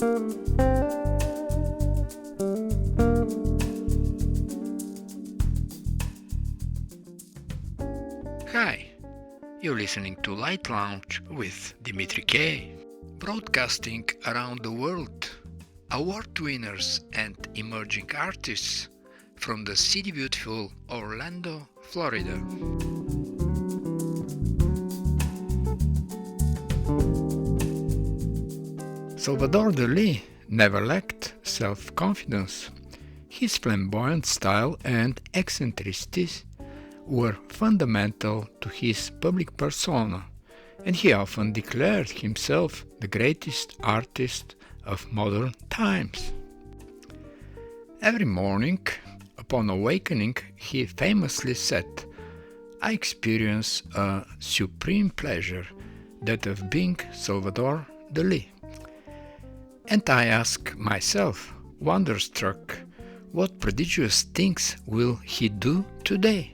Hi, you're listening to Light Lounge with Dimitri K, broadcasting around the world, award winners and emerging artists from the city beautiful Orlando, Florida. Salvador Dali never lacked self-confidence. His flamboyant style and eccentricities were fundamental to his public persona, and he often declared himself the greatest artist of modern times. Every morning, upon awakening, he famously said, "I experience a supreme pleasure, that of being Salvador Dali." And I ask myself, wonderstruck, what prodigious things will he do today?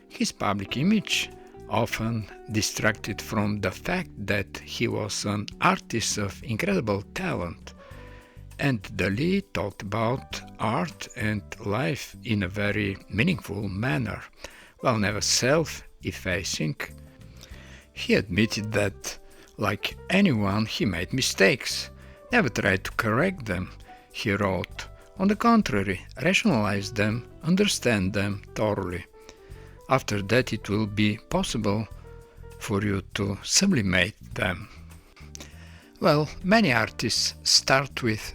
His public image often distracted from the fact that he was an artist of incredible talent, and Dali talked about art and life in a very meaningful manner, while never self-effacing. He admitted that, like anyone, he made mistakes, never tried to correct them, he wrote. On the contrary, rationalize them, understand them thoroughly. After that it will be possible for you to sublimate them. Well, many artists start with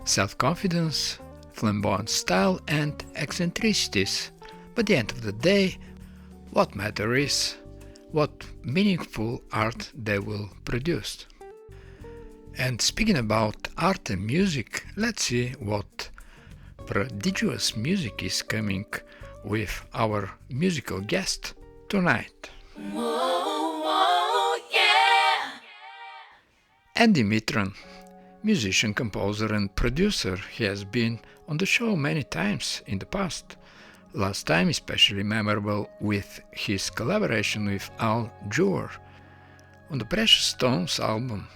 self-confidence, flamboyant style and eccentricities, but at the end of the day, what matters is what meaningful art they will produce. And speaking about art and music, let's see what prodigious music is coming with our musical guest tonight. Whoa, whoa, yeah! Andy Mitran, musician, composer and producer, he has been on the show many times in the past. Last time especially memorable with his collaboration with Al Jewar on the Precious Stones album,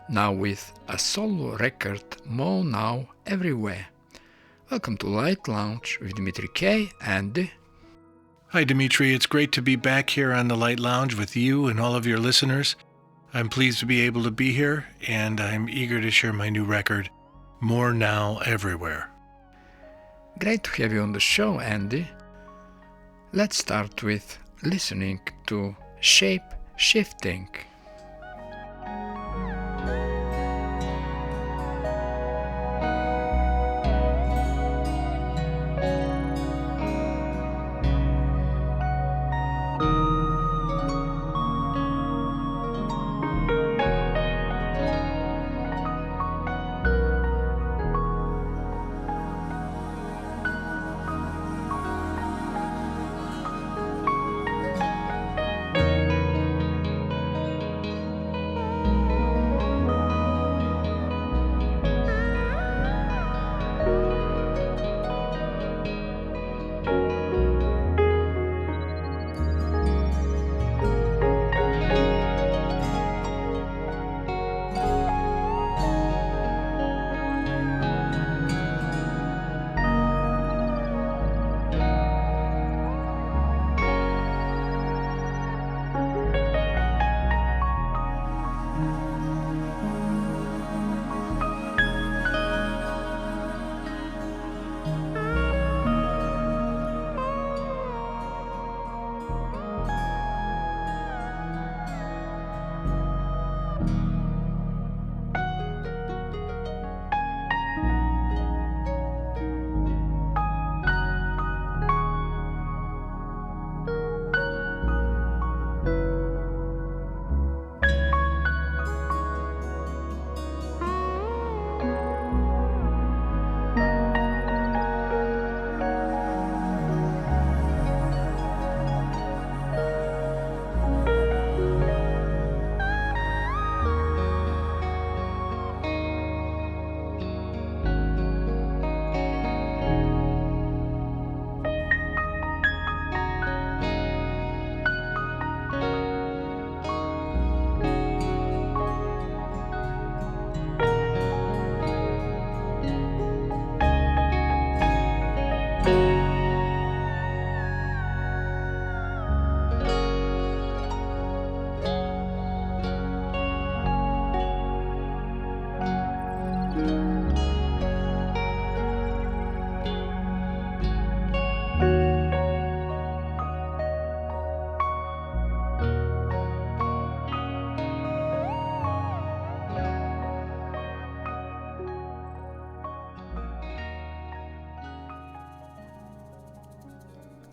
now with a solo record, More Now Everywhere. Welcome to Light Lounge with Dimitri K. Andy. Hi, Dimitri. It's great to be back here on the Light Lounge with you and all of your listeners. I'm pleased to be able to be here, and I'm eager to share my new record, More Now Everywhere. Great to have you on the show, Andy. Let's start with listening to Shape Shifting.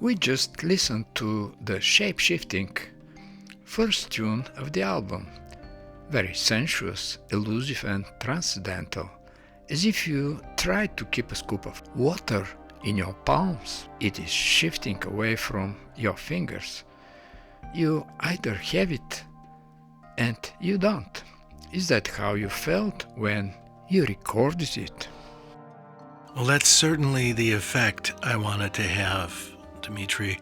We just listened to the shape-shifting first tune of the album, very sensuous, elusive and transcendental, as if you tried to keep a scoop of water in your palms. It is shifting away from your fingers. You either have it and you don't. Is that how you felt when you recorded it? Well, that's certainly the effect I wanted to have, Dimitri.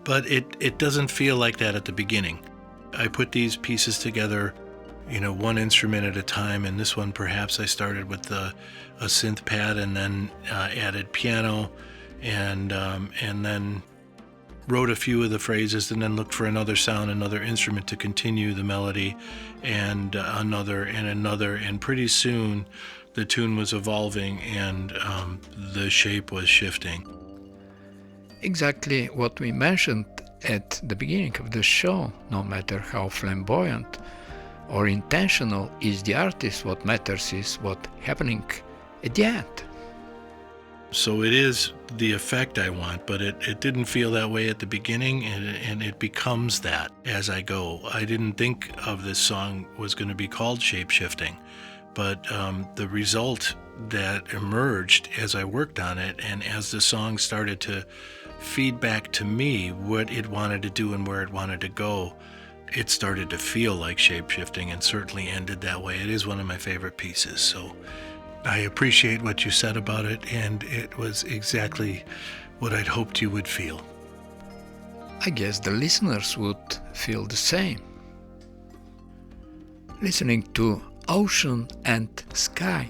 But it doesn't feel like that at the beginning. I put these pieces together, one instrument at a time, and this one perhaps I started with a synth pad and then added piano and then wrote a few of the phrases and then looked for another sound, another instrument to continue the melody, and another, and pretty soon the tune was evolving and the shape was shifting. Exactly what we mentioned at the beginning of the show. No matter how flamboyant or intentional is the artist, what matters is what's happening at the end. So it is the effect I want, but it didn't feel that way at the beginning, and it becomes that as I go. I didn't think of this song was going to be called Shape Shifting, but the result that emerged as I worked on it and as the song started to feed back to me what it wanted to do and where it wanted to go, it started to feel like shape shifting and certainly ended that way. It is one of my favorite pieces, so I appreciate what you said about it, and it was exactly what I'd hoped you would feel. I guess the listeners would feel the same. Listening to Ocean and Sky.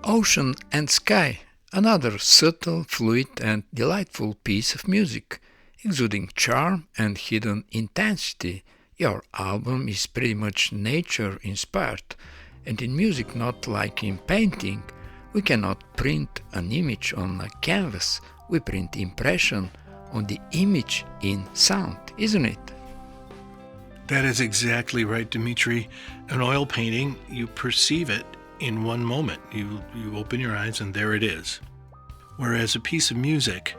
Ocean and Sky, another subtle, fluid and delightful piece of music, exuding charm and hidden intensity. Your album is pretty much nature-inspired, and in music, not like in painting, we cannot print an image on a canvas, we print impression on the image in sound, isn't it? That is exactly right, Dimitri. An oil painting, you perceive it in one moment. You open your eyes and there it is. Whereas a piece of music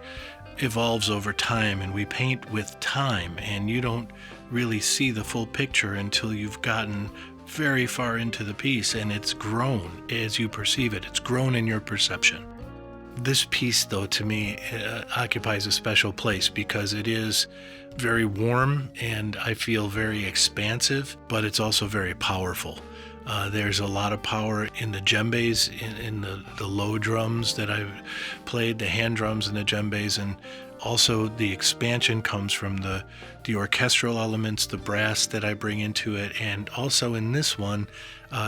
evolves over time, and we paint with time, and you don't really see the full picture until you've gotten very far into the piece and it's grown as you perceive it. It's grown in your perception. This piece, though, to me, occupies a special place because it is very warm and I feel very expansive, but it's also very powerful. There's a lot of power in the djembes, in the low drums that I've played, the hand drums and the djembes, and also the expansion comes from the orchestral elements, the brass that I bring into it, and also in this one,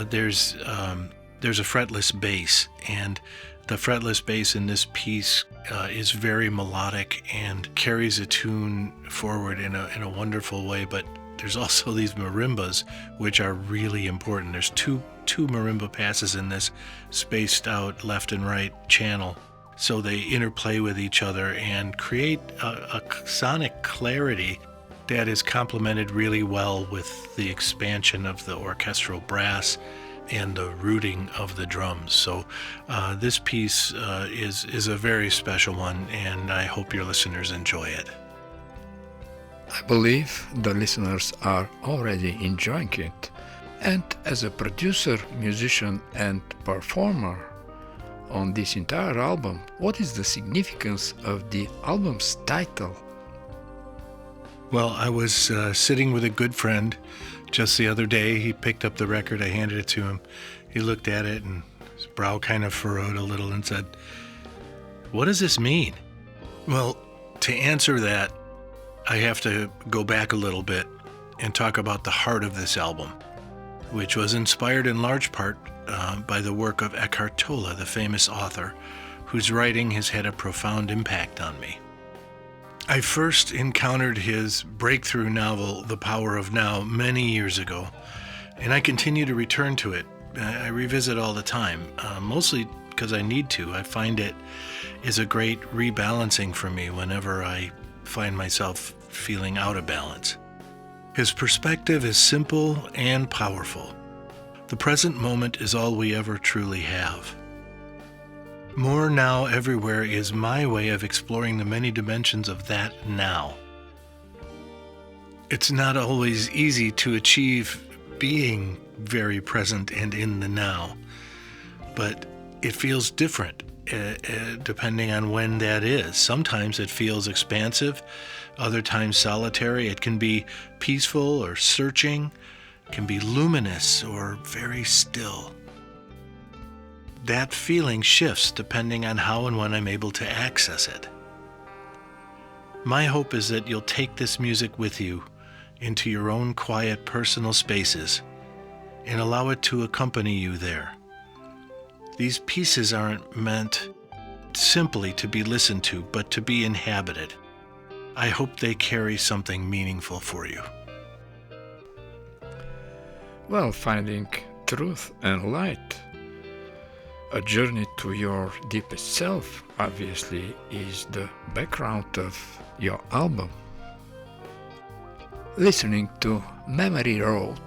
there's a fretless bass, and the fretless bass in this piece is very melodic and carries a tune forward in a wonderful way, but there's also these marimbas, which are really important. There's two marimba passes in this spaced out left and right channel. So they interplay with each other and create a sonic clarity that is complemented really well with the expansion of the orchestral brass and the rooting of the drums. So this piece is a very special one, and I hope your listeners enjoy it. I believe the listeners are already enjoying it. And as a producer, musician, and performer on this entire album, what is the significance of the album's title? Well, I was sitting with a good friend just the other day. He picked up the record, I handed it to him. He looked at it and his brow kind of furrowed a little and said, "What does this mean?" Well, to answer that, I have to go back a little bit and talk about the heart of this album, which was inspired in large part by the work of Eckhart Tolle, the famous author, whose writing has had a profound impact on me. I first encountered his breakthrough novel, The Power of Now, many years ago, and I continue to return to it. I revisit all the time, mostly because I need to. I find it is a great rebalancing for me whenever I find myself feeling out of balance. His perspective is simple and powerful. The present moment is all we ever truly have. More now everywhere is my way of exploring the many dimensions of that now. It's not always easy to achieve being very present and in the now, but it feels different depending on when that is. Sometimes it feels expansive, other times solitary. It can be peaceful or searching, it can be luminous or very still. That feeling shifts depending on how and when I'm able to access it. My hope is that you'll take this music with you into your own quiet personal spaces and allow it to accompany you there. These pieces aren't meant simply to be listened to, but to be inhabited. I hope they carry something meaningful for you. Well, finding truth and light, a journey to your deepest self, obviously, is the background of your album. Listening to Memory Road.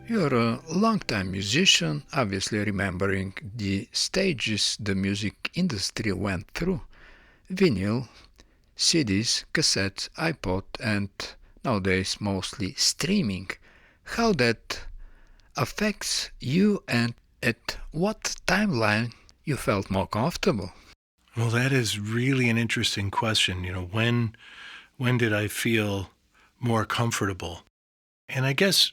You're a longtime musician, obviously remembering the stages the music industry went through. Vinyl, CDs, cassettes, iPod, and nowadays mostly streaming. How that affects you and at what timeline you felt more comfortable? Well, that is really an interesting question. When did I feel more comfortable? And I guess,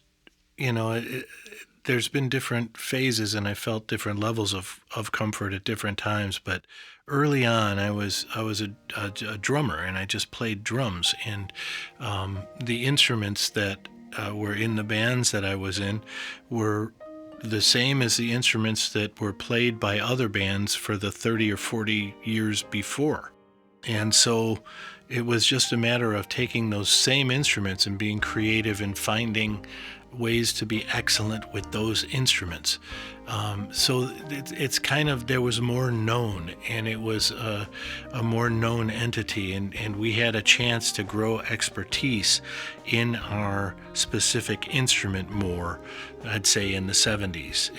there's been different phases and I felt different levels of comfort at different times. But early on, I was a drummer and I just played drums. And the instruments that were in the bands that I was in were the same as the instruments that were played by other bands for the 30 or 40 years before. And so it was just a matter of taking those same instruments and being creative and finding ways to be excellent with those instruments. So it's kind of, there was more known, and it was a more known entity, and we had a chance to grow expertise in our specific instrument more, I'd say in the 70s.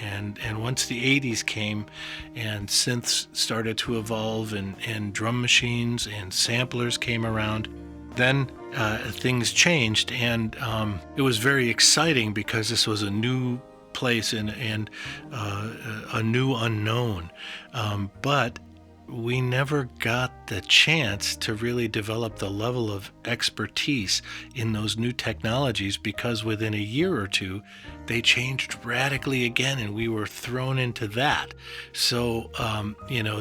And once the 80s came and synths started to evolve and drum machines and samplers came around, then things changed, and it was very exciting because this was a new place and a new unknown. But we never got the chance to really develop the level of expertise in those new technologies, because within a year or two, they changed radically again, and we were thrown into that. So,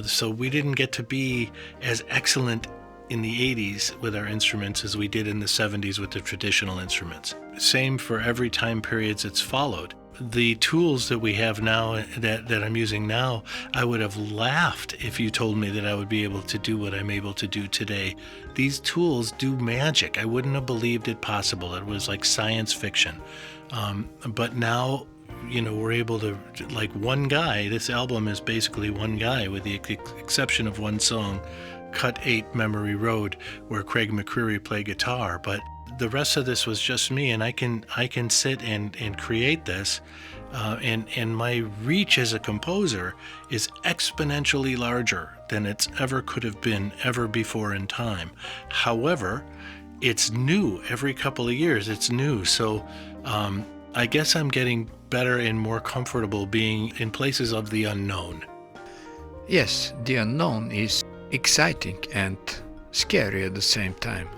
so we didn't get to be as excellent in the 80s with our instruments as we did in the 70s with the traditional instruments. Same for every time periods it's followed. The tools that we have now, that I'm using now, I would have laughed if you told me that I would be able to do what I'm able to do today. These tools do magic. I wouldn't have believed it possible. It was like science fiction. But now, we're able to, like one guy, this album is basically one guy with the exception of one song, Cut 8 Memory Road, where Craig McCreary played guitar, but the rest of this was just me, and I can sit and create this, and my reach as a composer is exponentially larger than it's ever could have been ever before in time. However, it's new every couple of years. It's new, so I guess I'm getting better and more comfortable being in places of the unknown. Yes, the unknown is exciting and scary at the same time.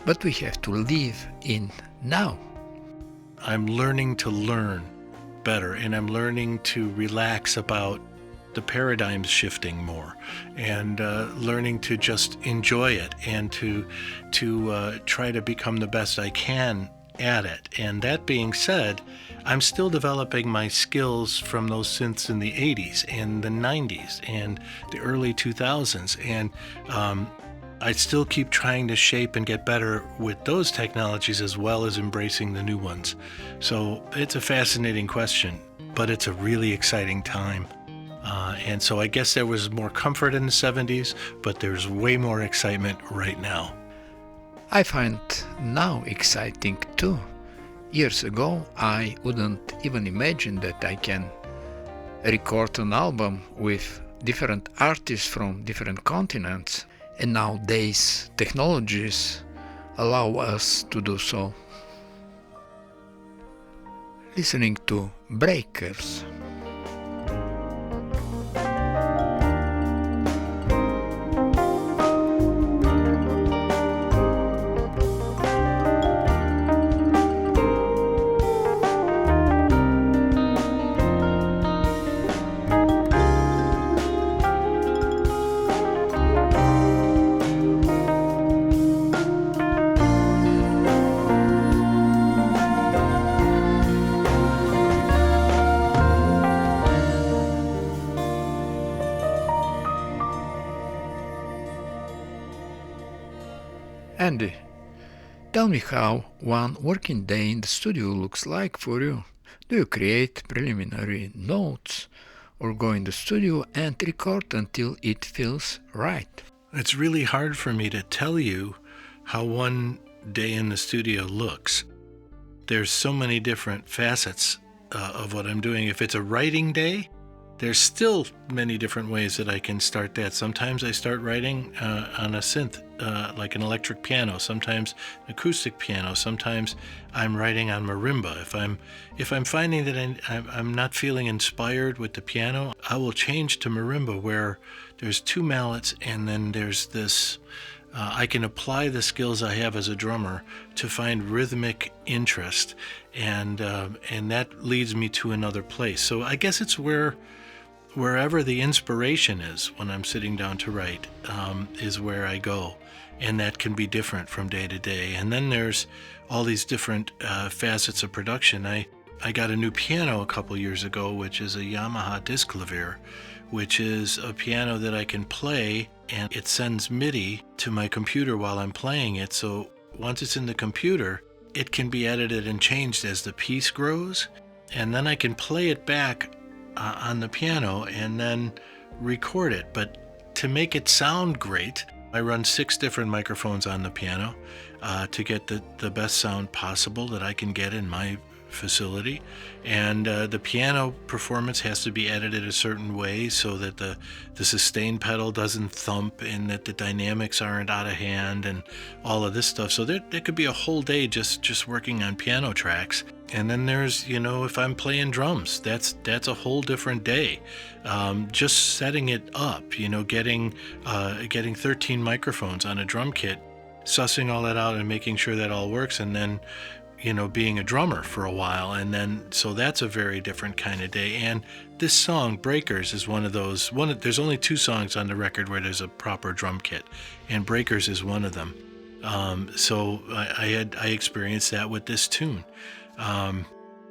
But we have to live in now. I'm learning to learn better, and I'm learning to relax about the paradigms shifting more, and learning to just enjoy it and to try to become the best I can at it. And that being said, I'm still developing my skills from those synths in the 80s and the 90s and the early 2000s, and I still keep trying to shape and get better with those technologies as well as embracing the new ones. So it's a fascinating question, but it's a really exciting time. And so I guess there was more comfort in the 70s, but there's way more excitement right now. I find now exciting too. Years ago, I wouldn't even imagine that I can record an album with different artists from different continents. And nowadays, technologies allow us to do so. Listening to Breakers. Andy, tell me how one working day in the studio looks like for you. Do you create preliminary notes or go in the studio and record until it feels right? It's really hard for me to tell you how one day in the studio looks. There's so many different facets of what I'm doing. If it's a writing day, there's still many different ways that I can start that. Sometimes I start writing on a synth, like an electric piano, sometimes an acoustic piano, sometimes I'm writing on marimba. If I'm finding that I'm not feeling inspired with the piano, I will change to marimba, where there's two mallets, and then there's this. I can apply the skills I have as a drummer to find rhythmic interest, and that leads me to another place. So I guess it's wherever the inspiration is when I'm sitting down to write is where I go, and that can be different from day to day. And then there's all these different facets of production. I got a new piano a couple years ago, which is a Yamaha disc clavier, which is a piano that I can play, and it sends MIDI to my computer while I'm playing it. So once it's in the computer, it can be edited and changed as the piece grows, and then I can play it back on the piano and then record it. But to make it sound great, I run 6 different microphones on the piano to get the best sound possible that I can get in my facility, and the piano performance has to be edited a certain way so that the sustain pedal doesn't thump and that the dynamics aren't out of hand and all of this stuff. So there could be a whole day just working on piano tracks. And then there's, if I'm playing drums, that's a whole different day. Just setting it up, getting 13 microphones on a drum kit, sussing all that out and making sure that all works, and then being a drummer for a while. And then, so that's a very different kind of day. And this song, Breakers, is one of those. There's only 2 songs on the record where there's a proper drum kit, and Breakers is one of them. So I experienced that with this tune.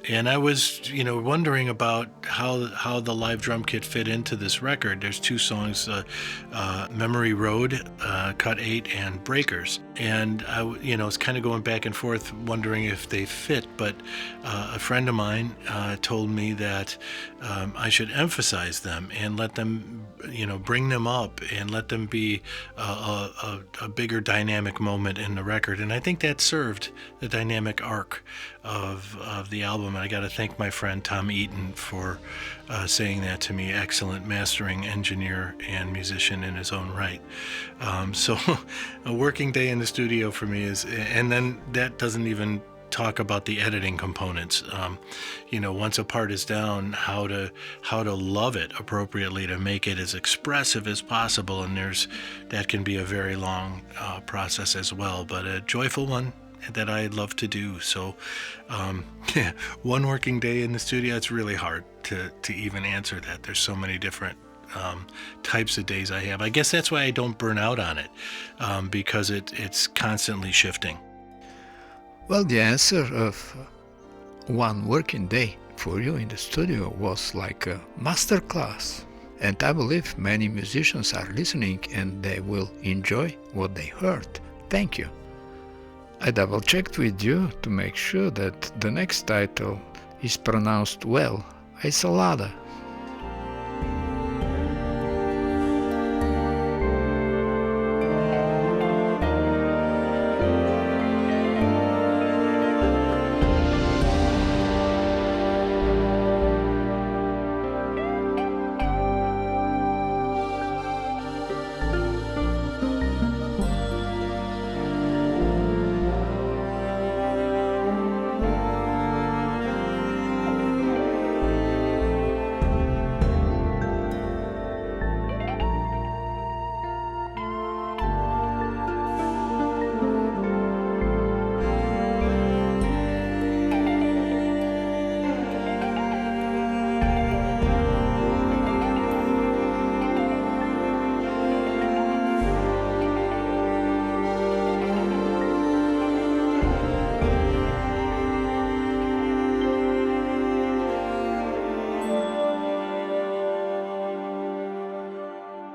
And I was, wondering about how the live drum kit fit into this record. There's 2 songs, Memory Road, Cut 8, and Breakers. And I was kind of going back and forth wondering if they fit, but a friend of mine told me that I should emphasize them and let them, bring them up and let them be a bigger dynamic moment in the record. And I think that served the dynamic arc of the album. And I got to thank my friend Tom Eaton for saying that to me. Excellent mastering engineer and musician in his own right. So a working day in the studio for me is, and then that doesn't even talk about the editing components. Once a part is down, how to love it appropriately to make it as expressive as possible. And that can be a very long process as well, but a joyful one that I love to do. So one working day in the studio, it's really hard to even answer that. There's so many different types of days I have. I guess that's why I don't burn out on it, because it's constantly shifting. Well, the answer of one working day for you in the studio was like a master class. And I believe many musicians are listening and they will enjoy what they heard. Thank you. I double-checked with you to make sure that the next title is pronounced well, Isolada.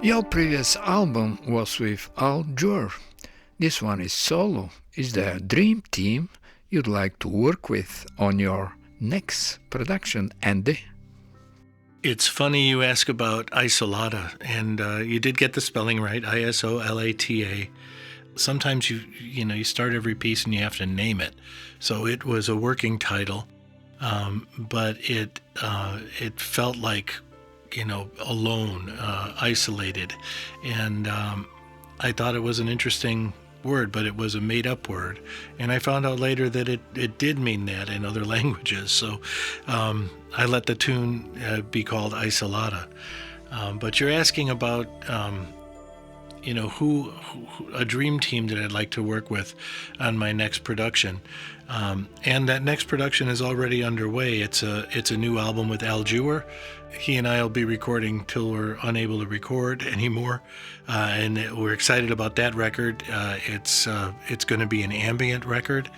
Your previous album was with Al Jor. This one is solo. Is there a dream team you'd like to work with on your next production, Andy? It's funny you ask about Isolata, and you did get the spelling right, Isolata. Sometimes you start every piece and you have to name it. So it was a working title, but it felt like, alone, isolated. And I thought it was an interesting word, but it was a made-up word. And I found out later that it did mean that in other languages. So I let the tune be called Isolata. But you're asking about, who a dream team that I'd like to work with on my next production, and that next production is already underway. It's a new album with Al Jewer. He and I will be recording till we're unable to record anymore, and we're excited about that record. It's going to be an ambient record,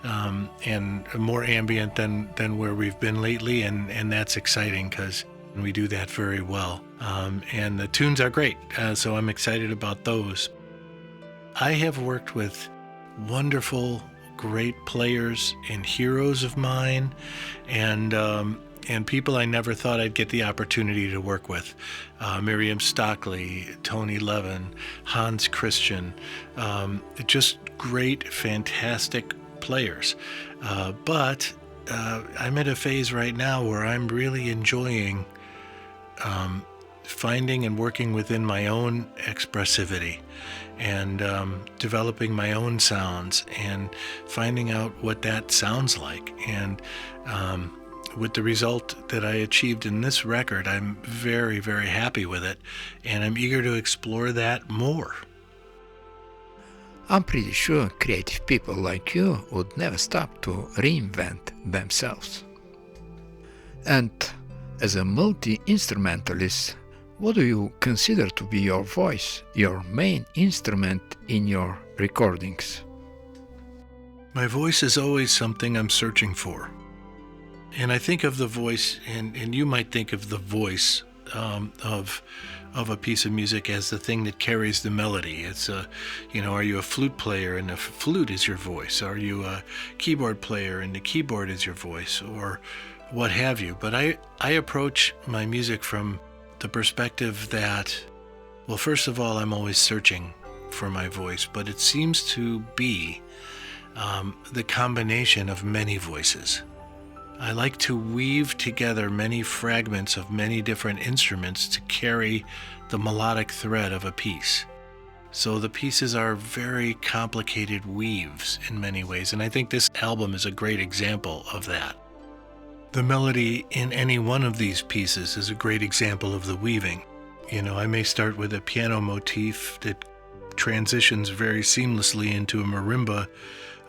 and more ambient than where we've been lately, and that's exciting because we do that very well. And the tunes are great, so I'm excited about those. I have worked with wonderful, great players and heroes of mine, and people I never thought I'd get the opportunity to work with. Miriam Stockley, Tony Levin, Hans Christian, just great, fantastic players. But I'm at a phase right now where I'm really enjoying finding and working within my own expressivity, and developing my own sounds and finding out what that sounds like. And with the result that I achieved in this record, I'm very, very happy with it, and I'm eager to explore that more. I'm pretty sure creative people like you would never stop to reinvent themselves. And as a multi-instrumentalist, what do you consider to be your voice, your main instrument in your recordings? My voice is always something I'm searching for. And I think of the voice, and you might think of the voice of a piece of music as the thing that carries the melody. It's are you a flute player and the flute is your voice? Are you a keyboard player and the keyboard is your voice? Or what have you. But I approach my music from the perspective that, well, first of all, I'm always searching for my voice, but it seems to be the combination of many voices. I like to weave together many fragments of many different instruments to carry the melodic thread of a piece. So the pieces are very complicated weaves in many ways, and I think this album is a great example of that. The melody in any one of these pieces is a great example of the weaving. I may start with a piano motif that transitions very seamlessly into a marimba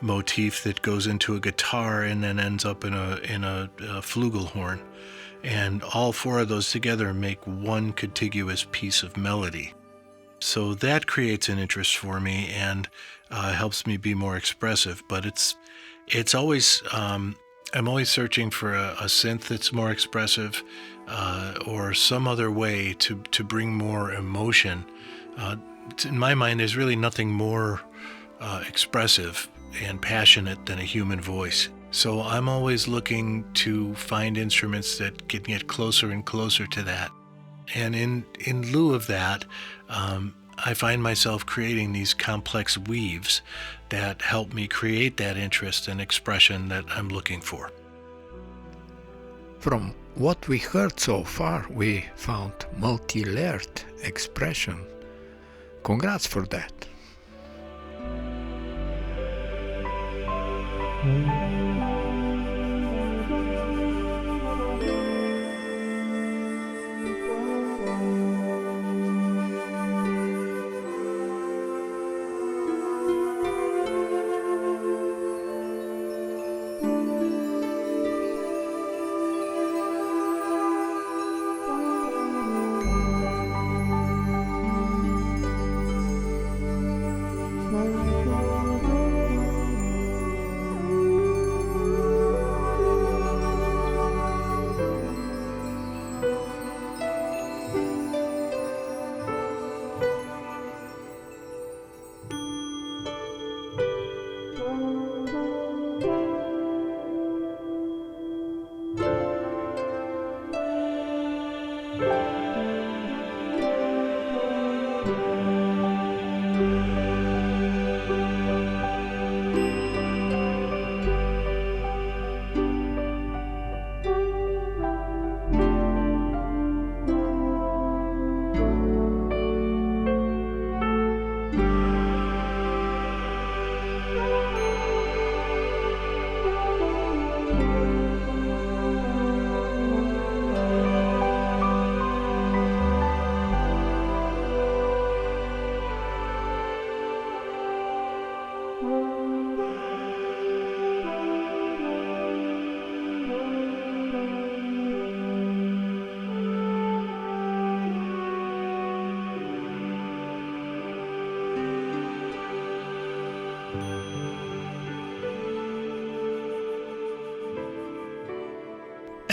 motif that goes into a guitar and then ends up in a flugelhorn. And all four of those together make one contiguous piece of melody. So that creates an interest for me and helps me be more expressive. But it's always... I'm always searching for a synth that's more expressive, or some other way to bring more emotion. In my mind, there's really nothing more expressive and passionate than a human voice. So I'm always looking to find instruments that can get closer and closer to that. And in lieu of that, I find myself creating these complex weaves that help me create that interest and expression that I'm looking for. From what we heard so far, we found multi-layered expression. Congrats for that.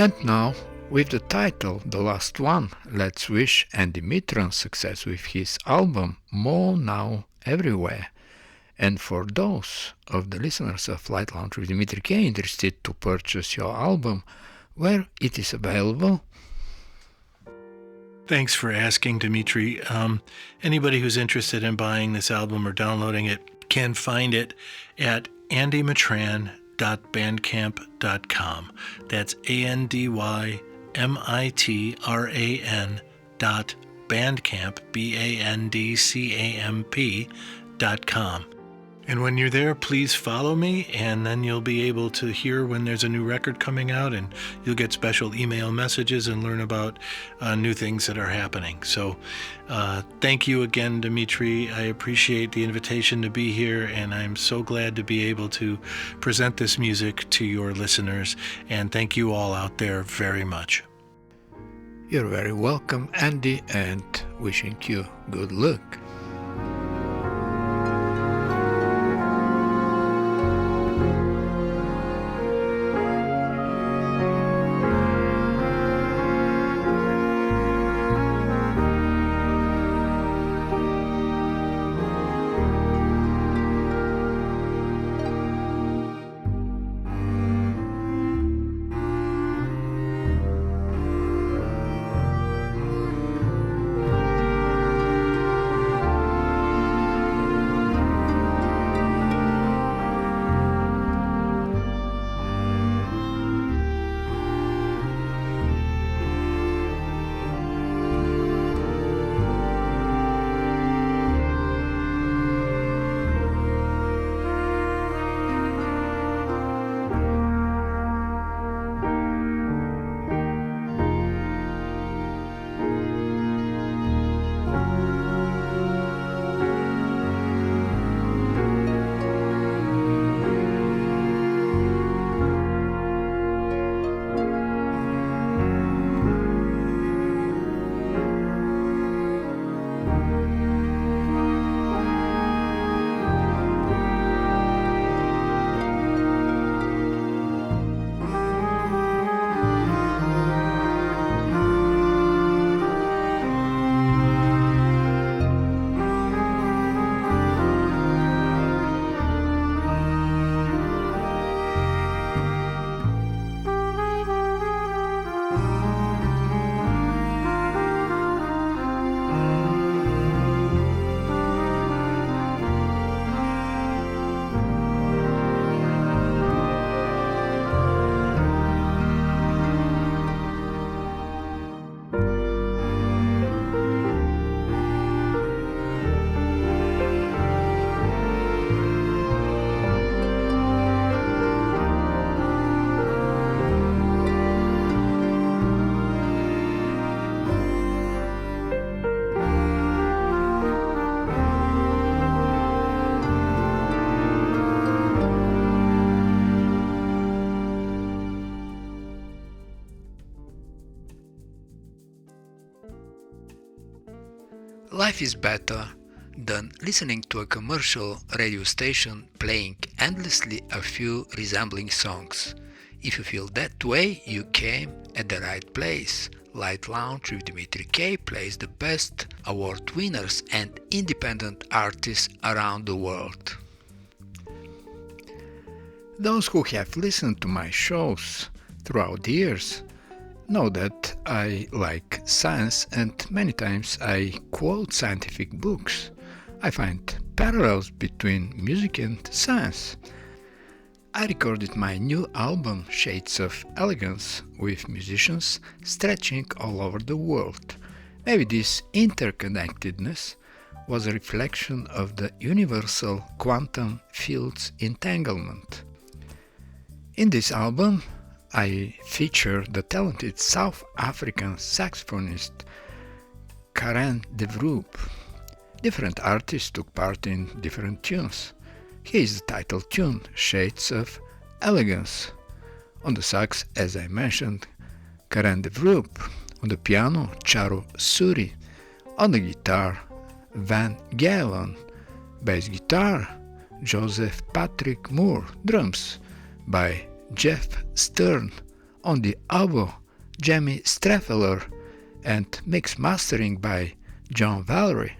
And now, with the title The Last One, let's wish Andy Mitran success with his album More Now Everywhere. And for those of the listeners of Light Lounge with Dimitri K interested to purchase your album, where it is available? Thanks for asking, Dimitri. Anybody who's interested in buying this album or downloading it can find it at andymitran.bandcamp.com. That's ANDYMITRAN.bandcamp, BANDCAMP.com. And when you're there, please follow me, and then you'll be able to hear when there's a new record coming out, and you'll get special email messages and learn about new things that are happening. So thank you again, Dimitri. I appreciate the invitation to be here, and I'm so glad to be able to present this music to your listeners. And thank you all out there very much. You're very welcome, Andy, and wishing you good luck. Life is better than listening to a commercial radio station playing endlessly a few resembling songs. If you feel that way, you came at the right place. Light Lounge with Dimitri K plays the best award winners and independent artists around the world. Those who have listened to my shows throughout the years know that I like science, and many times I quote scientific books. I find parallels between music and science. I recorded my new album Shades of Elegance with musicians stretching all over the world. Maybe this interconnectedness was a reflection of the universal quantum field's entanglement. In this album, I feature the talented South African saxophonist Karen de Vroep. Different artists took part in different tunes. Here is the title tune, Shades of Elegance. On the sax, as I mentioned, Karen de Vroep. On the piano, Charo Suri. On the guitar, Van Galen. Bass guitar, Joseph Patrick Moore. Drums by Jeff Stern. On the oboe, Jamie Streffeler, and mix mastering by John Valery.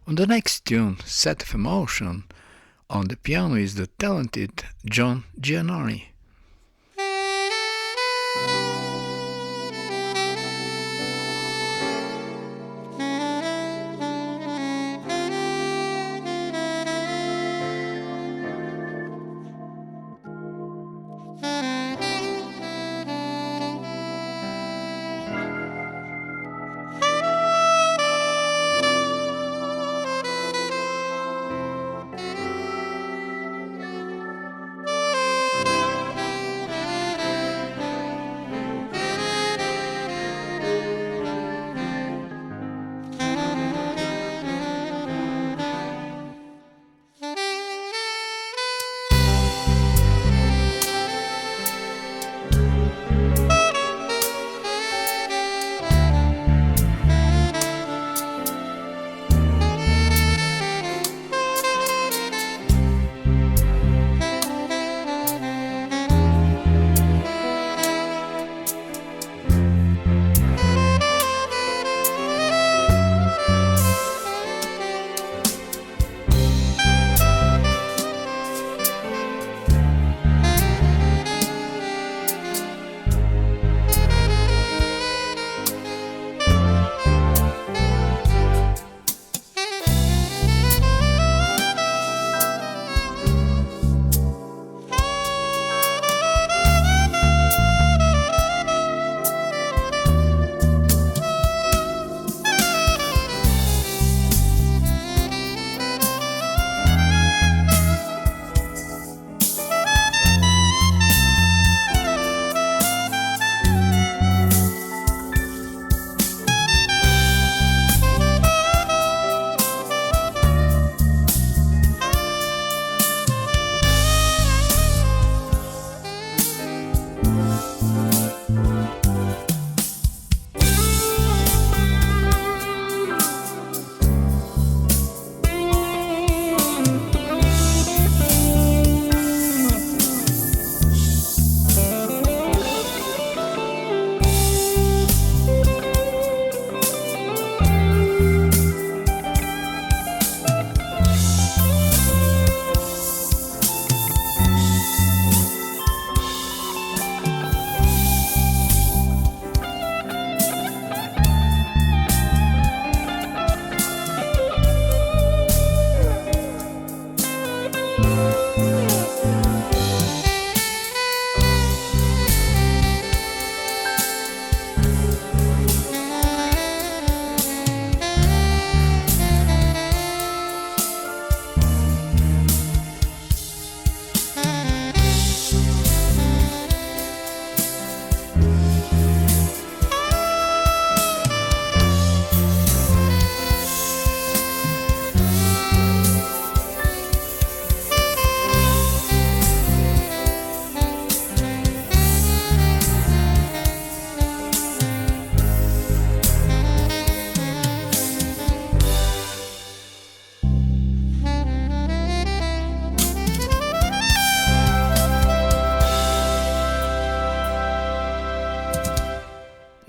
On the next tune, Set of Emotion, on the piano is the talented John Giannoni.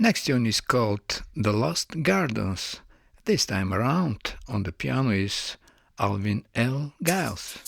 Next tune is called The Lost Gardens. This time around on the piano is Alvin L. Giles.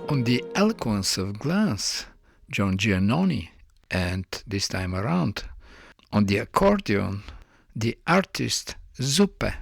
On the eloquence of glance, John Giannoni, and this time around, on the accordion, the artist Zuppe.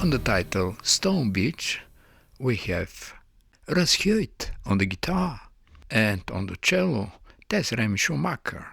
On the title Stone Beach, we have Russ Hewitt on the guitar, and on the cello, Rem Schumacher.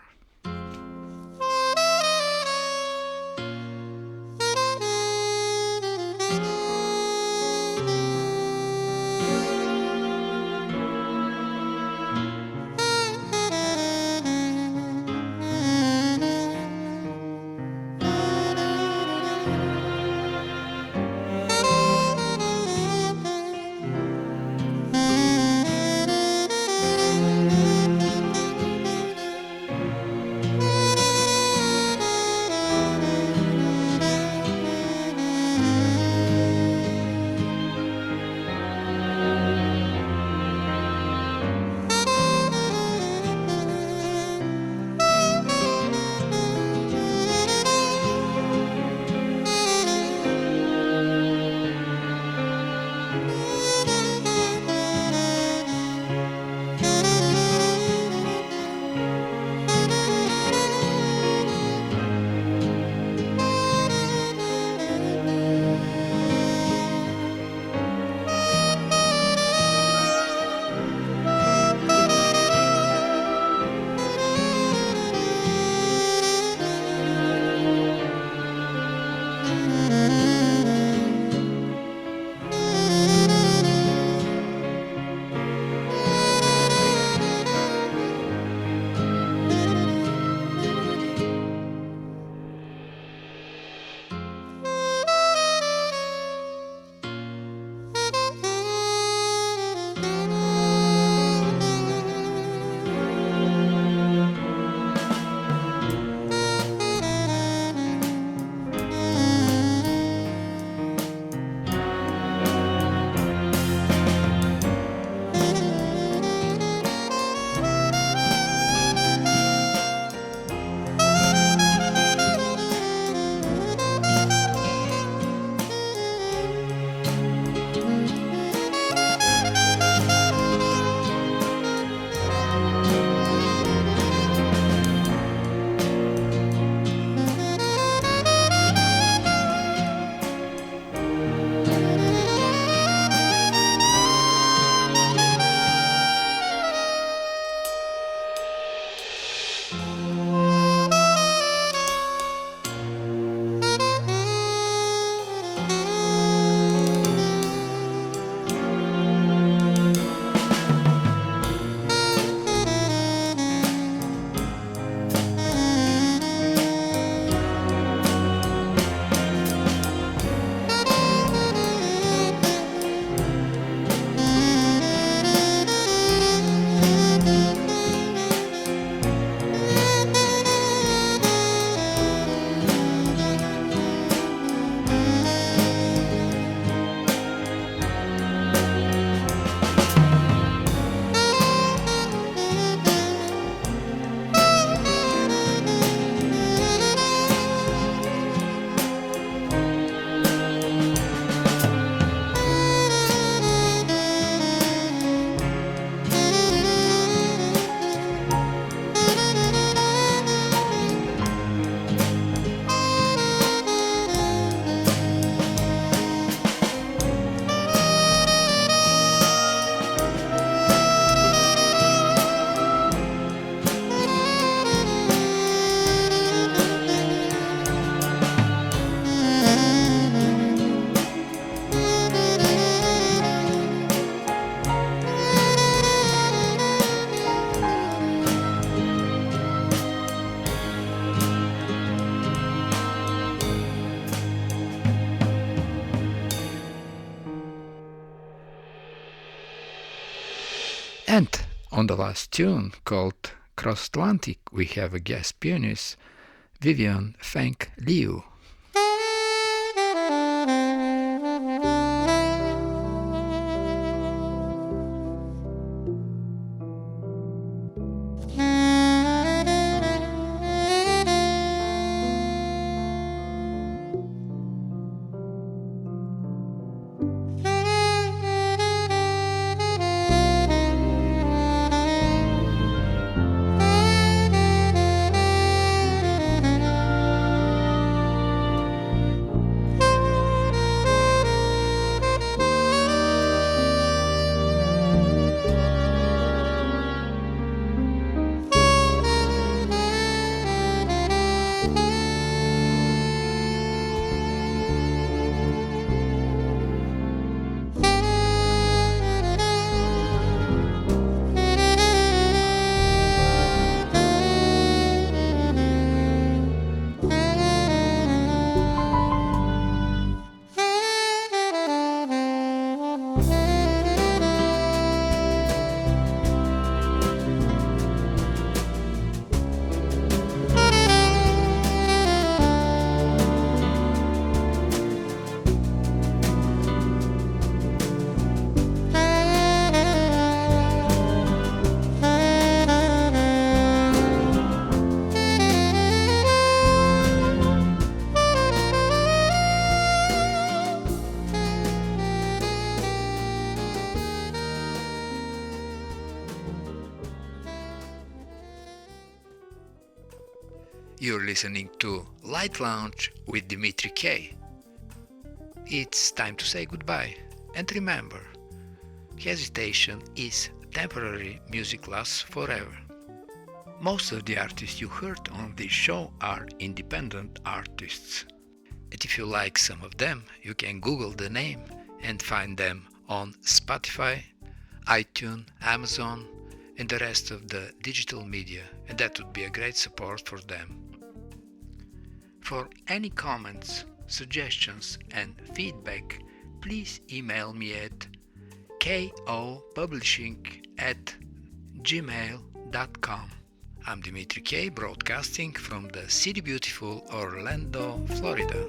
And on the last tune, called Cross Atlantic, we have a guest pianist, Vivian Feng Liu. You're listening to Light Lounge with Dimitri K. It's time to say goodbye, and remember, hesitation is temporary, music lasts forever. Most of the artists you heard on this show are independent artists. And if you like some of them, you can Google the name and find them on Spotify, iTunes, Amazon, and the rest of the digital media, and that would be a great support for them. For any comments, suggestions, and feedback, please email me at kopublishing@gmail.com. I'm Dimitri K, broadcasting from the city beautiful Orlando, Florida.